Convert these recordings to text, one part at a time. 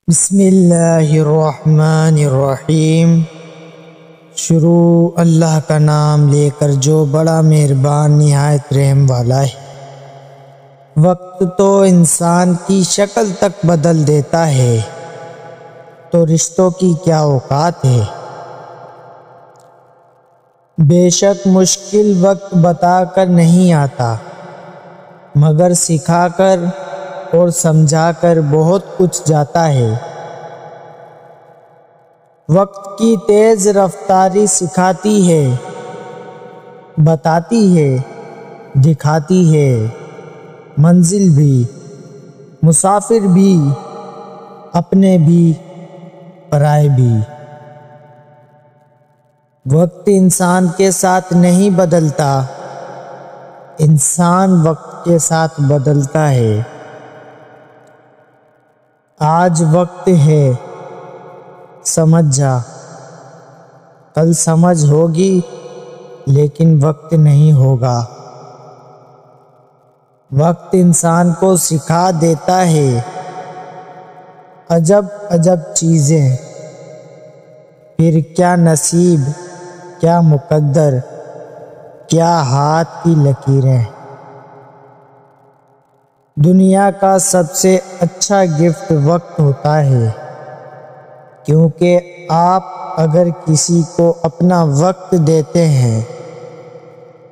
بسم اللہ الرحمن الرحیم۔ شروع اللہ کا نام لے کر جو بڑا مہربان نہایت رحم والا ہے۔ وقت تو انسان کی شکل تک بدل دیتا ہے، تو رشتوں کی کیا اوقات ہے۔ بے شک مشکل وقت بتا کر نہیں آتا، مگر سکھا کر اور سمجھا کر بہت کچھ جاتا ہے۔ وقت کی تیز رفتاری سکھاتی ہے، بتاتی ہے، دکھاتی ہے، منزل بھی، مسافر بھی، اپنے بھی، پرائے بھی۔ وقت انسان کے ساتھ نہیں بدلتا، انسان وقت کے ساتھ بدلتا ہے۔ آج وقت ہے، سمجھ جا، کل سمجھ ہوگی لیکن وقت نہیں ہوگا۔ وقت انسان کو سکھا دیتا ہے عجب عجب چیزیں، پھر کیا نصیب، کیا مقدر، کیا ہاتھ کی لکیریں۔ دنیا کا سب سے اچھا گفٹ وقت ہوتا ہے، کیونکہ آپ اگر کسی کو اپنا وقت دیتے ہیں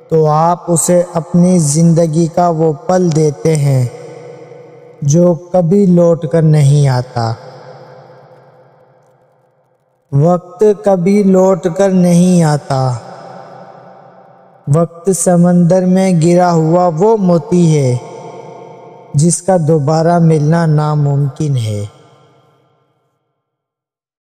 تو آپ اسے اپنی زندگی کا وہ پل دیتے ہیں جو کبھی لوٹ کر نہیں آتا۔ وقت کبھی لوٹ کر نہیں آتا۔ وقت سمندر میں گرا ہوا وہ موتی ہے جس کا دوبارہ ملنا ناممکن ہے۔